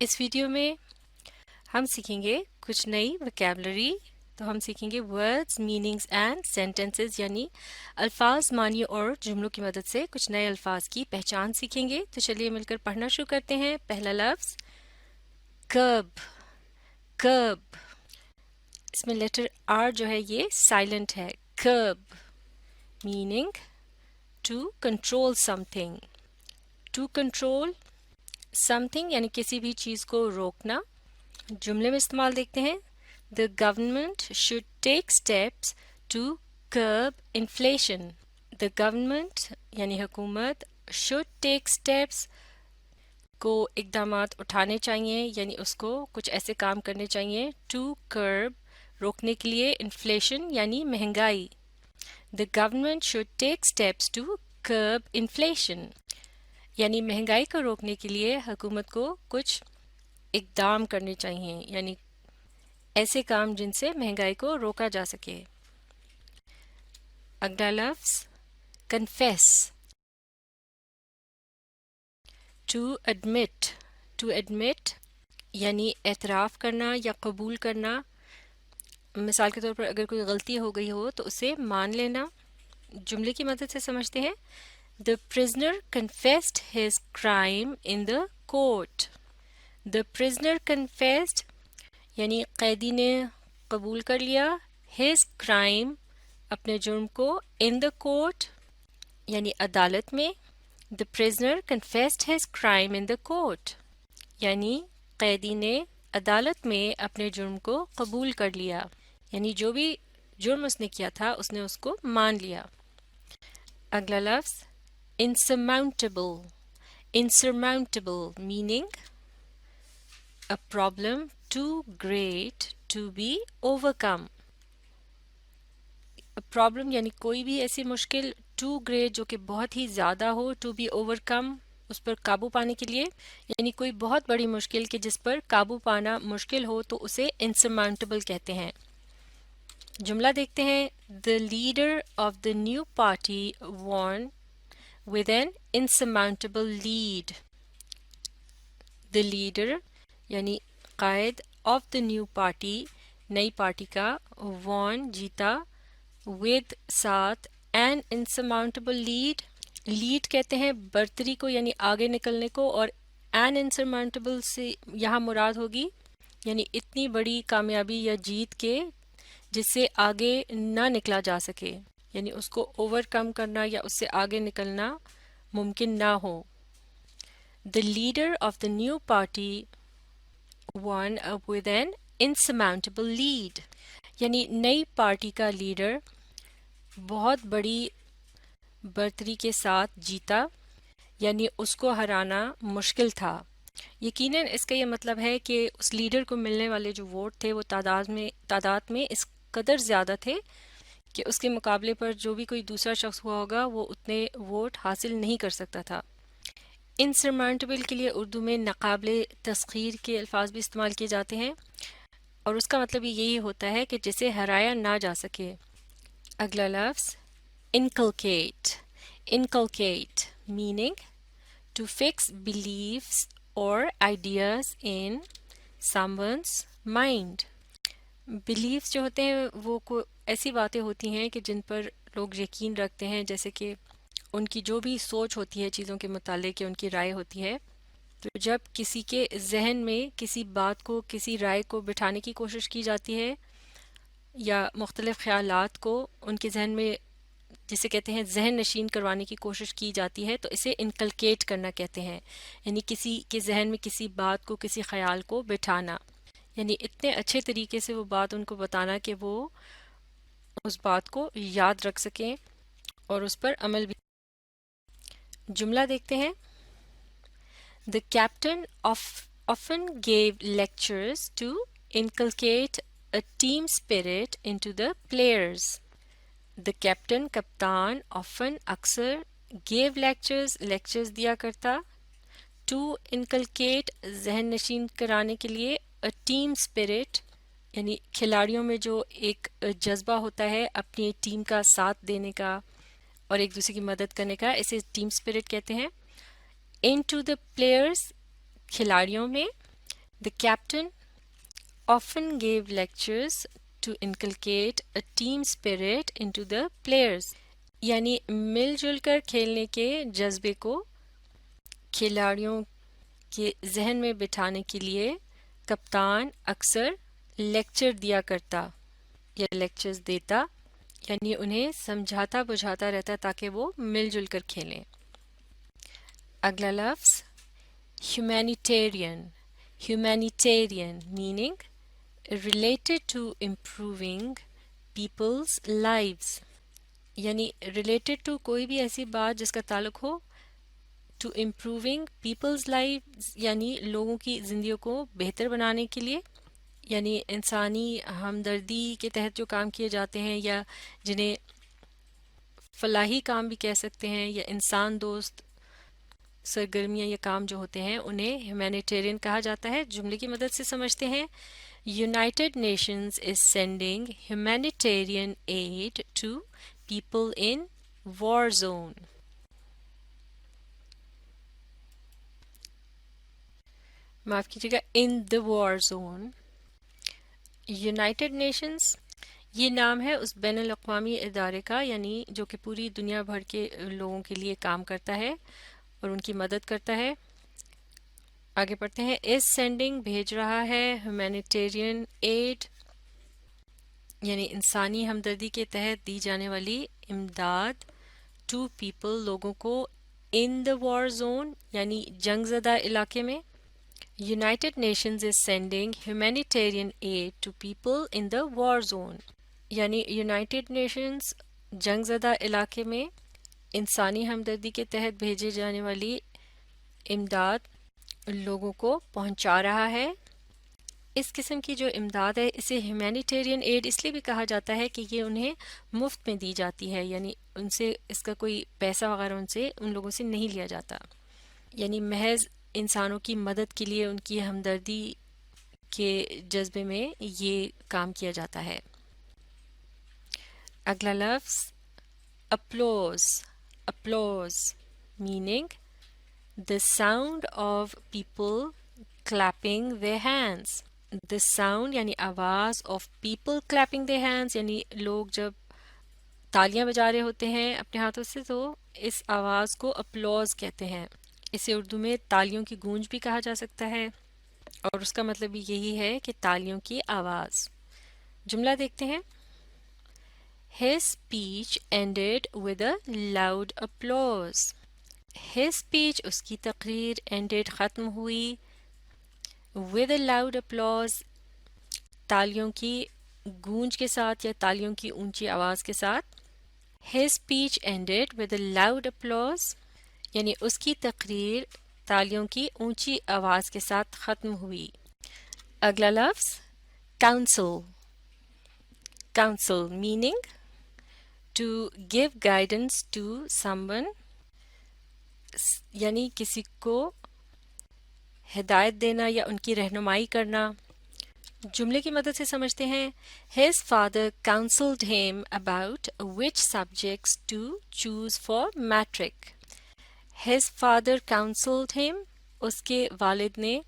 اس video میں ہم سیکھیں گے کچھ نئی وکیبلری. تو ہم سیکھیں گے ورڈز، میننگز اینڈ سینٹنسز، یعنی الفاظ، معنی اور جملوں کی مدد سے کچھ نئے الفاظ کی پہچان سیکھیں گے. تو چلیے مل کر پڑھنا شروع کرتے ہیں. پہلا لفظ کرب. کرب، اس میں لیٹر آر جو ہے یہ سائلنٹ ہے. Curb meaning to control something. To control something یعنی کسی بھی چیز کو روکنا. جملے میں استعمال دیکھتے ہیں. The government should take steps to curb inflation. The government یعنی حکومت should take steps کو اقدامات اٹھانے چاہیے، یعنی اس کو کچھ ایسے کام کرنے چاہیے to curb روکنے کے لیے inflation یعنی مہنگائی. The government should take steps to curb inflation یعنی مہنگائی کو روکنے کے لیے حکومت کو کچھ اقدام کرنے چاہیے، یعنی ایسے کام جن سے مہنگائی کو روکا جا سکے. اگلا لفظ confess. To admit. To admit یعنی اعتراف کرنا یا قبول کرنا. مثال کے طور پر اگر کوئی غلطی ہو گئی ہو تو اسے مان لینا. جملے کی مدد سے سمجھتے ہیں. The prisoner confessed his crime in the court. The prisoner confessed یعنی قیدی نے قبول کر لیا his crime اپنے جرم کو in the court یعنی عدالت میں. The prisoner confessed his crime in the court یعنی قیدی نے عدالت میں اپنے جرم کو قبول کر لیا، یعنی جو بھی جرم اس نے کیا تھا اس نے اس کو مان لیا. اگلا لفظ insurmountable. Insurmountable meaning a problem too great to be overcome. Problem یعنی کوئی بھی ایسی مشکل ٹو گریٹ جو کہ بہت ہی زیادہ ہو، ٹو بی اوور کم اس پر قابو پانے کے لیے، یعنی کوئی بہت بڑی مشکل کہ جس پر قابو پانا مشکل ہو تو اسے انسرماؤنٹیبل کہتے ہیں. جملہ دیکھتے ہیں. The leader of the new party won with an insurmountable lead. The leader یعنی قائد of the new party نئی پارٹی کا won جیتا with ساتھ an insurmountable lead. lead کہتے ہیں برتری کو یعنی آگے نکلنے کو، اور an insurmountable سے یہاں مراد ہوگی یعنی اتنی بڑی کامیابی یا جیت کے جس سے آگے نہ نکلا جا سکے، یعنی اس کو اوور کم کرنا یا اس سے آگے نکلنا ممکن نہ ہو. The leader of the new party won with an insurmountable lead یعنی نئی پارٹی کا لیڈر بہت بڑی برتری کے ساتھ جیتا، یعنی اس کو ہرانا مشکل تھا. یقیناً اس کا یہ مطلب ہے کہ اس لیڈر کو ملنے والے جو ووٹ تھے وہ تعداد میں اس قدر زیادہ تھے کہ اس کے مقابلے پر جو بھی کوئی دوسرا شخص ہوا ہوگا وہ اتنے ووٹ حاصل نہیں کر سکتا تھا. انسرماؤنٹیبل کے لیے اردو میں ناقابل تسخیر کے الفاظ بھی استعمال کیے جاتے ہیں، اور اس کا مطلب یہی ہوتا ہے کہ جسے ہرایا نہ جا سکے. اگلا لفظ inculcate. Inculcate meaning to fix beliefs or ideas in someone's mind. beliefs جو ہوتے ہیں وہ ایسی باتیں ہوتی ہیں کہ جن پر لوگ یقین رکھتے ہیں، جیسے کہ ان کی جو بھی سوچ ہوتی ہے چیزوں کے متعلق یا ان کی رائے ہوتی ہے. تو جب کسی کے ذہن میں کسی بات کو، کسی رائے کو بٹھانے کی کوشش کی جاتی ہے یا مختلف خیالات کو ان کے ذہن میں جسے کہتے ہیں ذہن نشین کروانے کی کوشش کی جاتی ہے، تو اسے انکلکیٹ کرنا کہتے ہیں، یعنی کسی کے ذہن میں کسی بات کو، کسی خیال کو بٹھانا، یعنی اتنے اچھے طریقے سے وہ بات ان کو بتانا کہ وہ اس بات کو یاد رکھ سکیں اور اس پر عمل بھی. جملہ دیکھتے ہیں. The captain often gave lectures to inculcate a team spirit into the players. The captain کپتان often اکثر gave lectures دیا کرتا to inculcate ذہن نشین کرانے کے لیے a team spirit یعنی کھلاڑیوں میں جو ایک جذبہ ہوتا ہے اپنی ٹیم کا ساتھ دینے کا اور ایک دوسرے کی مدد کرنے کا، اسے ٹیم اسپرٹ کہتے ہیں. into the players کھلاڑیوں میں. The captain often gave lectures to inculcate a team spirit into the players. یعنی مل جل کر کھیلنے کے جذبے کو کھلاڑیوں کے ذہن میں بٹھانے کے لیے کپتان اکثر لیکچر دیا کرتا یا لیکچرز دیتا، یعنی انہیں سمجھاتا بجھاتا رہتا تاکہ وہ مل جل کر کھیلیں۔ اگلا لفظ humanitarian. Humanitarian meaning related to improving people's lives. یعنی related to کوئی بھی ایسی بات جس کا تعلق ہو to improving people's lives، یعنی لوگوں کی زندگیوں کو بہتر بنانے کے لیے، یعنی انسانی ہمدردی کے تحت جو کام کیے جاتے ہیں یا جنہیں فلاحی کام بھی کہہ سکتے ہیں یا انسان دوست سرگرمیاں یا کام جو ہوتے ہیں انہیں ہیومینیٹیرین کہا جاتا ہے۔ جملے کی مدد سے سمجھتے ہیں۔ United Nations is sending humanitarian aid to people in war zone. معاف کیجیے گا، in the war zone. United Nations یہ نام ہے اس بین الاقوامی ادارے کا، یعنی جو کہ پوری دنیا بھر کے لوگوں کے لیے کام کرتا ہے اور ان کی مدد کرتا ہے۔ آگے پڑھتے ہیں۔ is sending بھیج رہا ہے، humanitarian aid یعنی انسانی ہمدردی کے تحت دی جانے والی امداد to people لوگوں کو in the war zone یعنی جنگ زدہ علاقے میں۔ United Nations is sending humanitarian aid to people in the war zone یعنی United Nations جنگ زدہ علاقے میں انسانی ہمدردی کے تحت بھیجے جانے والی امداد لوگوں کو پہنچا رہا ہے۔ اس قسم کی جو امداد ہے اسے ہیومینیٹیرین ایڈ اس لیے بھی کہا جاتا ہے کہ یہ انہیں مفت میں دی جاتی ہے، یعنی ان سے اس کا کوئی پیسہ وغیرہ ان لوگوں سے نہیں لیا جاتا، یعنی محض انسانوں کی مدد کے لیے ان کی ہمدردی کے جذبے میں یہ کام کیا جاتا ہے۔ اگلا لفظ applause. Applause meaning the sound of people clapping their hands. The sound یعنی آواز of people clapping their hands یعنی لوگ جب تالیاں بجا رہے ہوتے ہیں اپنے ہاتھوں سے تو اس آواز کو اپلوز کہتے ہیں۔ اسے اردو میں تالیوں کی گونج بھی کہا جا سکتا ہے اور اس کا مطلب بھی یہی ہے کہ تالیوں کی آواز۔ جملہ دیکھتے ہیں۔ His speech ended with a loud applause. His speech اس کی تقریر ended ختم ہوئی with a loud applause تالیوں کی گونج کے ساتھ یا تالیوں کی اونچی آواز کے ساتھ۔ His speech ended with a loud applause یعنی اس کی تقریر تالیوں کی اونچی آواز کے ساتھ ختم ہوئی۔ اگلا لفظ counsel. Counsel meaning to give guidance to someone یعنی کسی کو ہدایت دینا یا ان کی رہنمائی کرنا۔ جملے کی مدد سے سمجھتے ہیں۔ His father counseled him about which subjects to choose for matric. His father counseled him اس کے والد نے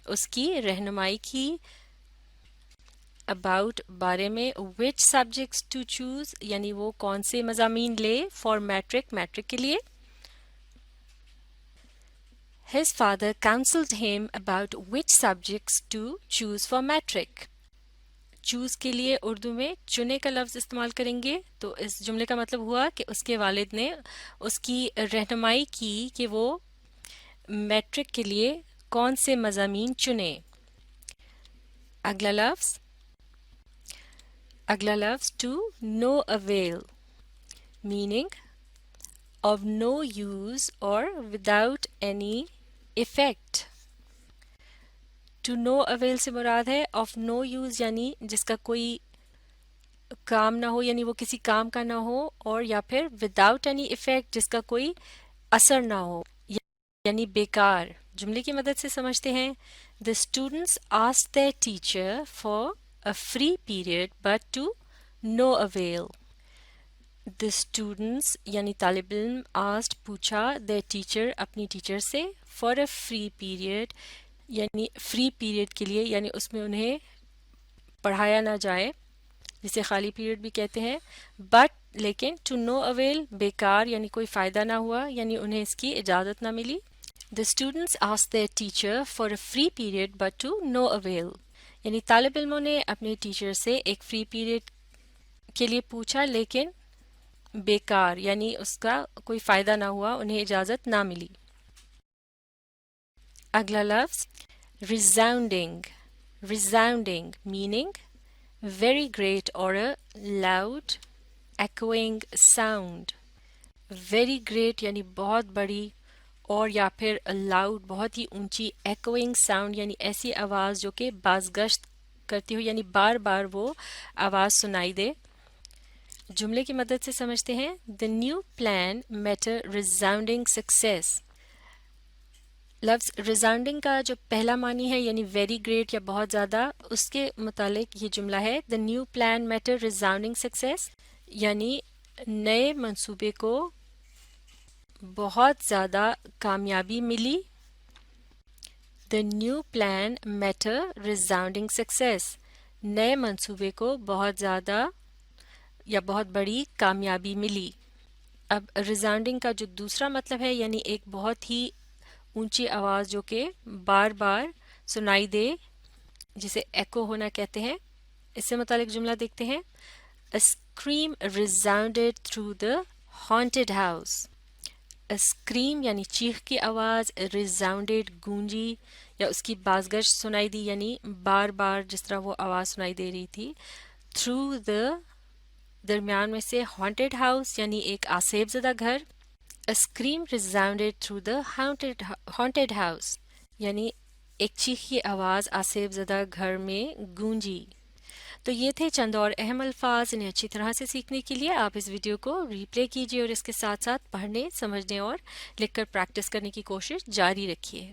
اس کی رہنمائی کی about بارے میں which subjects to choose یعنی وہ کون سے مضامین لے for matric میٹرک کے لیے۔ His father counseled him about which subjects to choose for matric. Choose کے لیے اردو میں چنے کا لفظ استعمال کریں گے تو اس جملے کا مطلب ہوا کہ اس کے والد نے اس کی رہنمائی کی کہ وہ میٹرک کے لیے کون سے مضامین چنے۔ اگلا لفظ to no avail meaning of no use or without any effect. to no avail سے مراد ہے of no use یعنی جس کا کوئی کام نہ ہو یعنی وہ کسی کام کا نہ ہو، اور یا پھر without any effect جس کا کوئی اثر نہ ہو یعنی بیکار۔ جملے کی مدد سے سمجھتے ہیں۔ The students asked their teacher for a free period but to no avail. The students یعنی طالب علم asked پوچھا their teacher اپنی ٹیچر سے for a free period یعنی فری پیریڈ کے لیے، یعنی اس میں انہیں پڑھایا نہ جائے، جسے خالی پیریڈ بھی کہتے ہیں. بٹ لیکن ٹو نو اویل، بیکار یعنی کوئی فائدہ نہ ہوا، یعنی انہیں اس کی اجازت نہ ملی. The students asked their teacher for a free period but to no avail. یعنی طالب علموں نے اپنے ٹیچر سے ایک فری پیریڈ کے لیے پوچھا لیکن بیکار یعنی اس کا کوئی فائدہ نہ ہوا، انہیں اجازت نہ ملی. اگلا لفظ resounding. Resounding meaning very great or a loud echoing sound. Very great یعنی بہت بڑی، اور یا پھر لاؤڈ بہت ہی اونچی، ایکوئنگ ساؤنڈ یعنی ایسی آواز جو کہ بازگشت کرتی ہو، یعنی بار بار وہ آواز سنائی دے. جملے کی مدد سے سمجھتے ہیں. The new plan met a resounding success. لفظ resounding کا جو پہلا معنی ہے یعنی ویری گریٹ یا بہت زیادہ، اس کے متعلق یہ جملہ ہے. The new plan met a resounding success یعنی نئے منصوبے کو بہت زیادہ کامیابی ملی. The new plan met a resounding success. نئے منصوبے کو بہت زیادہ یا بہت بڑی کامیابی ملی. اب resounding کا جو دوسرا مطلب ہے یعنی ایک بہت ہی اونچی آواز جو کہ بار بار سنائی دے، جسے ایکو ہونا کہتے ہیں. اس سے متعلق جملہ دیکھتے ہیں. A scream resounded through the haunted house. Scream یعنی چیخ کی آواز، resounded گونجی یا اس کی بازگشت سنائی دی، یعنی بار بار جس طرح وہ آواز سنائی دے رہی تھی. through the درمیان میں سے haunted house یعنی ایک آسیب زدہ گھر. a scream resounded through the haunted house یعنی ایک چیخی آواز آسیب زدہ گھر میں گونجی. تو یہ تھے چند اور اہم الفاظ. انہیں اچھی طرح سے سیکھنے کے لیے آپ اس ویڈیو کو ری پلے کیجیے اور اس کے ساتھ ساتھ پڑھنے، سمجھنے اور لکھ کر پریکٹس کرنے کی کوشش جاری رکھیے.